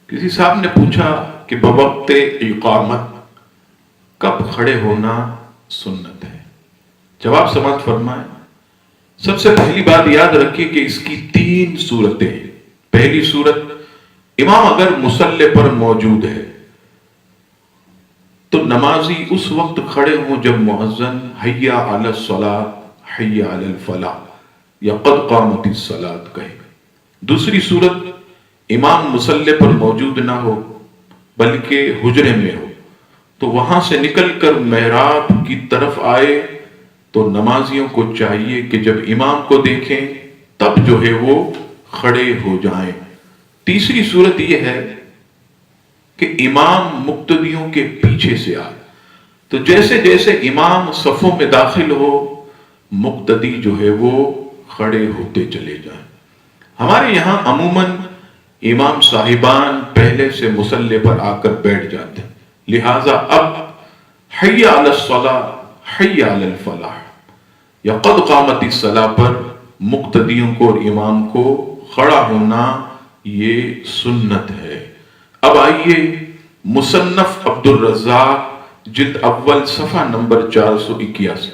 کسی صاحب نے پوچھا کہ بوقت اقامت کب کھڑے ہونا سنت ہے؟ جواب سماعت فرمائیں۔ سب سے پہلی بات یاد رکھیے کہ اس کی 3 صورتیں ہیں۔ پہلی صورت، امام اگر مصلی پر موجود ہے تو نمازی اس وقت کھڑے ہوں جب مؤذن حی علی الصلاۃ حی علی الفلاح یا قد قامت الصلاۃ کہے۔ دوسری صورت، امام مصلی پر موجود نہ ہو بلکہ حجرے میں ہو تو وہاں سے نکل کر محراب کی طرف آئے تو نمازیوں کو چاہیے کہ جب امام کو دیکھیں تب جو ہے وہ کھڑے ہو جائیں۔ تیسری صورت یہ ہے کہ امام مقتدیوں کے پیچھے سے آئے تو جیسے جیسے امام صفوں میں داخل ہو مقتدی جو ہے وہ کھڑے ہوتے چلے جائیں۔ ہمارے یہاں عموماً امام صاحبان پہلے سے مصلی پر آ کر بیٹھ جاتے ہیں، لہٰذا اب حی علی الصلاۃ حی علی الفلاح یا قد قامت الصلاۃ پر مقتدیوں کو اور امام کو کھڑا ہونا یہ سنت ہے۔ اب آئیے مصنف عبد الرزاق جلد اول صفحہ نمبر 481،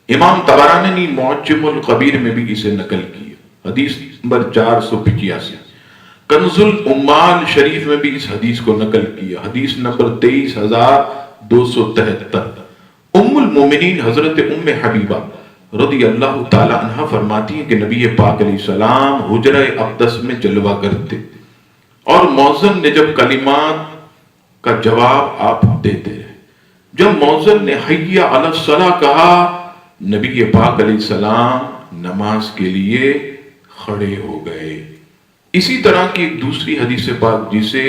امام طبرانی نے معجم الکبیر میں بھی اسے نقل کیا، حدیث نمبر 485، کنز الامال شریف میں بھی اس حدیث کو نقل کیا، حدیث نمبر 23273۔ ام المومنین حضرت ام حبیبہ رضی اللہ تعالی عنہ فرماتی ہیں کہ نبی پاک علیہ السلام حجرہ اقدس میں جلوہ کرتے اور مؤذن نے جب کلمات کا جواب آپ دیتے رہے، جب مؤذن نے حی علی الصلاۃ کہا نبی پاک علیہ السلام نماز کے لیے کھڑے ہو گئے۔ اسی طرح کی ایک دوسری حدیث پاک جسے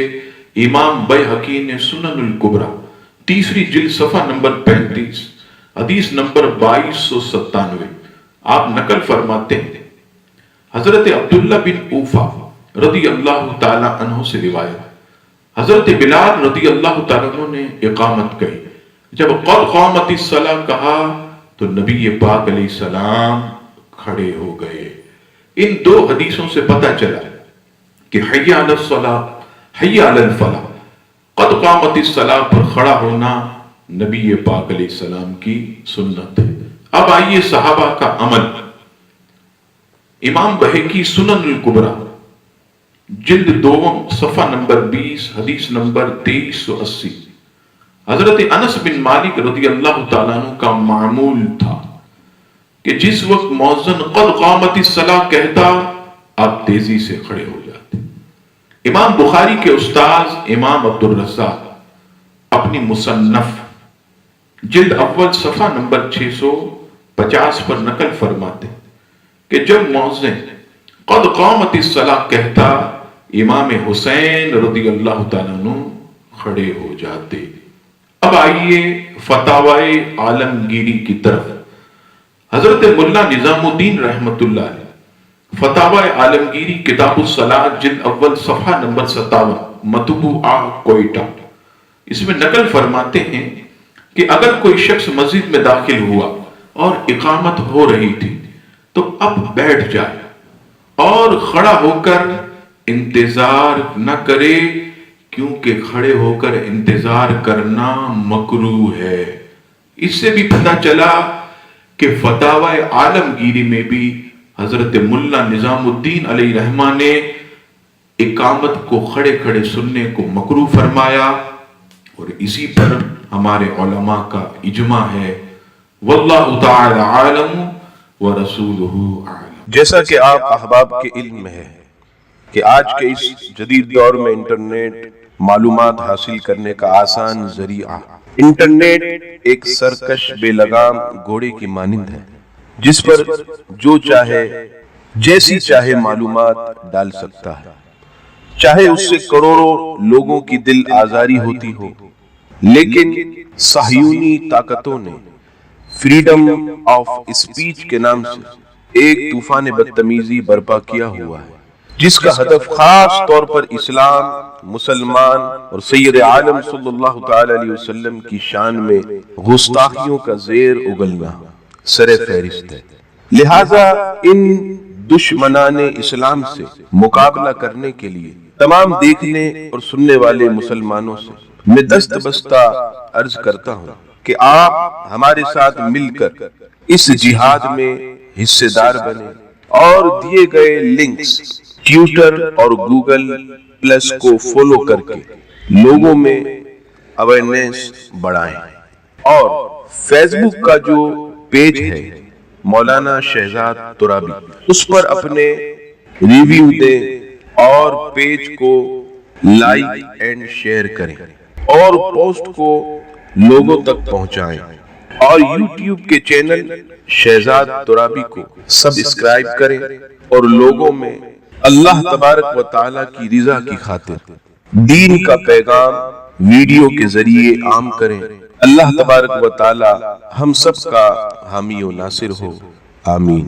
امام بیہقی نے سنن الکبریٰ تیسری جلد صفحہ نمبر 35 حدیث نمبر 2297 آپ نقل فرماتے ہیں، حضرت عبداللہ بن اوفا رضی اللہ تعالی عنہ سے روایت، حضرت بلال رضی اللہ تعالی عنہ نے اقامت کہی، جب قد قامت الصلاۃ کہا تو نبی پاک علیہ السلام کھڑے ہو گئے۔ ان 2 حدیثوں سے پتہ چلا کہ حی علی الصلاۃ حی علی الفلاح قد قامت الصلاۃ پر کھڑا ہونا نبی پاک علیہ السلام کی سنت ہے۔ اب آئیے صحابہ کا عمل۔ امام بیہقی سنن الکبریٰ جلد 2 صفحہ نمبر 20 حدیث نمبر 2380، حضرت انس بن مالک رضی اللہ تعالیٰ عنہ کا معمول تھا کہ جس وقت مؤذن قد قامت الصلاۃ کہتا آپ تیزی سے کھڑے ہو جاتے۔ امام بخاری کے استاذ امام عبد الرزاق اپنی مصنف جلد اول صفحہ نمبر 650 پر نقل فرماتے کہ جب مؤذن قد قامت الصلاۃ کہتا امام حسین رضی اللہ تعالیٰ عنہ کھڑے ہو جاتے۔ اب آئیے فتاوی عالمگیری کی طرف۔ حضرت ملا نظام الدین رحمت اللہ علیہ فتاوی عالمگیری کتاب الصلاۃ جلد اول صفحہ نمبر 57 مطبوعہ کوئٹہ، اس میں نقل فرماتے ہیں کہ اگر کوئی شخص مسجد میں داخل ہوا اور اقامت ہو رہی تھی تو اب بیٹھ جائے اور کھڑا ہو کر انتظار نہ کرے، کیونکہ کھڑے ہو کر انتظار کرنا مکروہ ہے۔ اس سے بھی پتہ چلا کہ فتاوی عالمگیری میں بھی حضرت ملا نظام الدین علیہ رحمہ نے اقامت کو کھڑے کھڑے سننے کو مکروہ فرمایا، اور اسی پر ہمارے علماء کا اجماع ہے۔ واللہ تعالی عالم ورسولہ اعلم۔ جیسا کہ آپ احباب کے علم میں ہے کہ آج کے اس جدید دور میں انٹرنیٹ معلومات حاصل کرنے کا آسان ذریعہ، انٹرنیٹ ایک سرکش بے لگام گھوڑے کی مانند ہے جس پر جو چاہے جیسی چاہے معلومات ڈال سکتا ہے، چاہے اس سے کروڑوں لوگوں کی دل آزاری ہوتی ہو۔ لیکن صہیونی طاقتوں نے فریڈم آف اسپیچ کے نام سے ایک طوفان بدتمیزی برپا کیا ہوا ہے، جس کا ہدف خاص طور پر اسلام، مسلمان اور سید عالم صلی اللہ تعالی علیہ وسلم کی شان میں گستاخیوں کا زیر اگلنا سر فہرست ہے۔ لہذا ان دشمنان اسلام سے مقابلہ کرنے کے لیے تمام دیکھنے اور سننے والے مسلمانوں سے میں دست بستہ عرض کرتا ہوں کہ آپ ہمارے ساتھ مل کر اس جہاد میں حصے دار بنیں اور دیے گئے لنکس ٹویٹر اور گوگل پلس کو فالو کر کے لوگوں میں اویئرنیس بڑھائیں، اور فیس بک کا جو پیج ہے مولانا شہزاد ترابی، اس پر اپنے ریویو دیں اور پیج کو لائک اینڈ شیئر کریں اور پوسٹ کو لوگوں تک پہنچائیں، اور یوٹیوب کے چینل شہزاد ترابی کو سبسکرائب کریں اور لوگوں میں اللہ تبارک و تعالیٰ کی رضا کی خاطر دین کا پیغام ویڈیو کے ذریعے عام کریں۔ اللہ تبارک و تعالیٰ ہم سب کا حامی و ناصر ہو، آمین۔